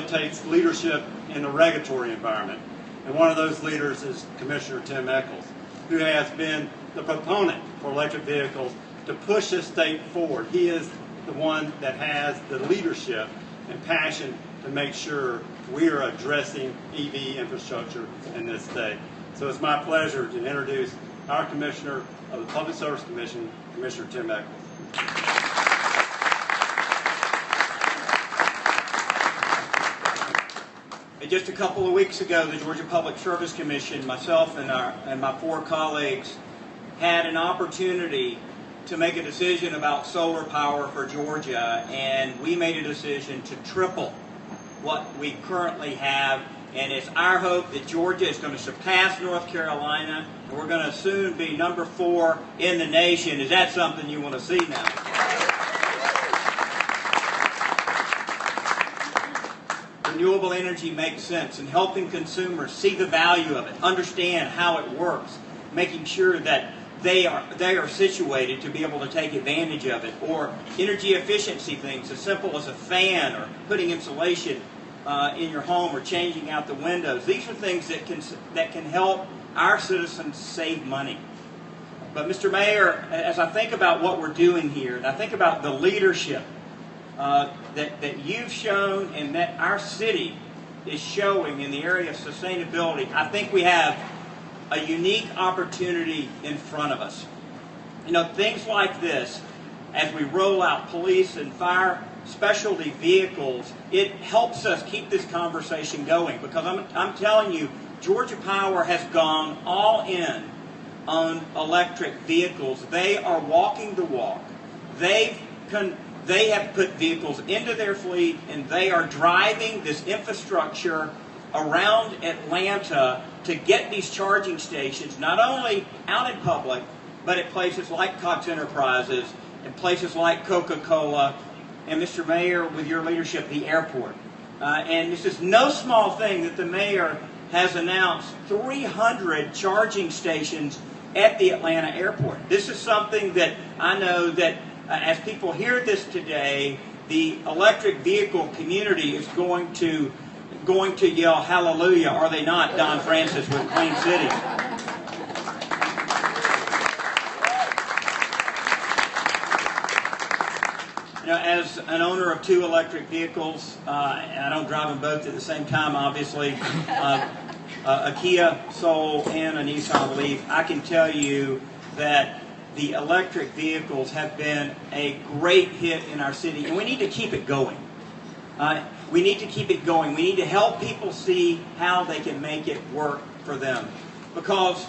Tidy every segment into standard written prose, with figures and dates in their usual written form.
facilitates leadership in the regulatory environment. And one of those leaders is Commissioner Tim Echols, who has been the proponent for electric vehicles to push this state forward. He is the one that has the leadership and passion to make sure we are addressing EV infrastructure in this state. So it's my pleasure to introduce our Commissioner of the Public Service Commission, Commissioner Tim Echols. Just a couple of weeks ago, the Georgia Public Service Commission, myself and my 4 colleagues, had an opportunity to make a decision about solar power for Georgia, and we made a decision to triple what we currently have. And it's our hope that Georgia is going to surpass North Carolina, and we're going to soon be number 4 in the nation. Is that something you want to see now? Renewable energy makes sense, and helping consumers see the value of it, understand how it works, making sure that they are situated to be able to take advantage of it, or energy efficiency things as simple as a fan or putting insulation in your home or changing out the windows. These are things that can help our citizens save money. But Mr. Mayor, as I think about what we're doing here, and I think about the leadership that you've shown and that our city is showing in the area of sustainability, I think we have a unique opportunity in front of us. You know, things like this, as we roll out police and fire specialty vehicles, it helps us keep this conversation going, because I'm telling you, Georgia Power has gone all in on electric vehicles. They are walking the walk. They have put vehicles into their fleet, and they are driving this infrastructure around Atlanta to get these charging stations, not only out in public, but at places like Cox Enterprises and places like Coca-Cola, and Mr. Mayor, with your leadership, the airport. And this is no small thing that the mayor has announced 300 charging stations at the Atlanta airport. This is something that I know that as people hear this today, the electric vehicle community is going to yell hallelujah, are they not, Don Francis with Clean Cities. You know, as an owner of 2 electric vehicles, and I don't drive them both at the same time, obviously, a Kia Soul and a Nissan Leaf, I can tell you that the electric vehicles have been a great hit in our city, and we need to keep it going. We need to keep it going. We need to help people see how they can make it work for them. Because,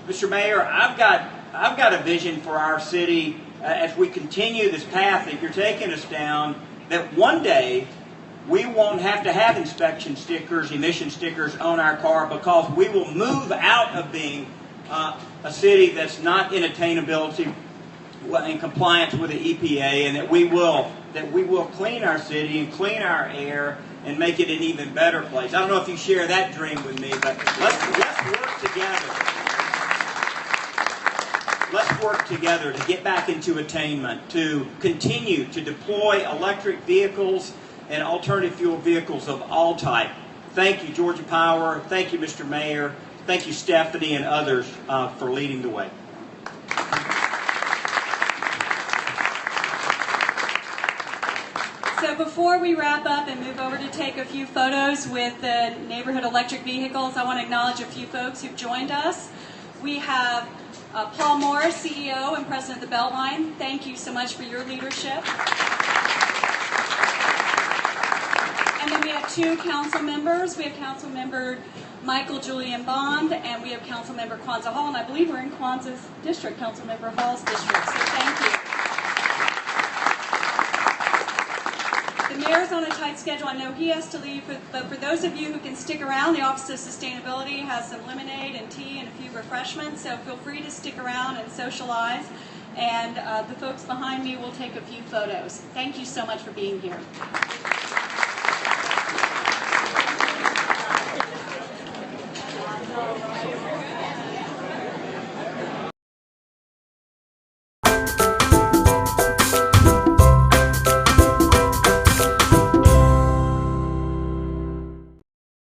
Mr. Mayor, I've got a vision for our city as we continue this path that you're taking us down, that one day we won't have to have inspection stickers, emission stickers on our car, because we will move out of being a city that's not in attainability in compliance with the EPA, and that we will clean our city and clean our air and make it an even better place. I don't know if you share that dream with me, but let's work together. Let's work together to get back into attainment, to continue to deploy electric vehicles and alternative fuel vehicles of all type. Thank you, Georgia Power. Thank you, Mr. Mayor. Thank you, Stephanie and others, for leading the way. So before we wrap up and move over to take a few photos with the neighborhood electric vehicles, I want to acknowledge a few folks who've joined us. We have Paul Morris, CEO and President of the Beltline. Thank you so much for your leadership. And then we have 2 council members. We have Council Member Michael Julian Bond, and we have Council Member Kwanzaa Hall, and I believe we're in Kwanzaa's district, Council Member Hall's district, so thank you. The mayor's on a tight schedule. I know he has to leave, but for those of you who can stick around, the Office of Sustainability has some lemonade and tea and a few refreshments, so feel free to stick around and socialize. And the folks behind me will take a few photos. Thank you so much for being here.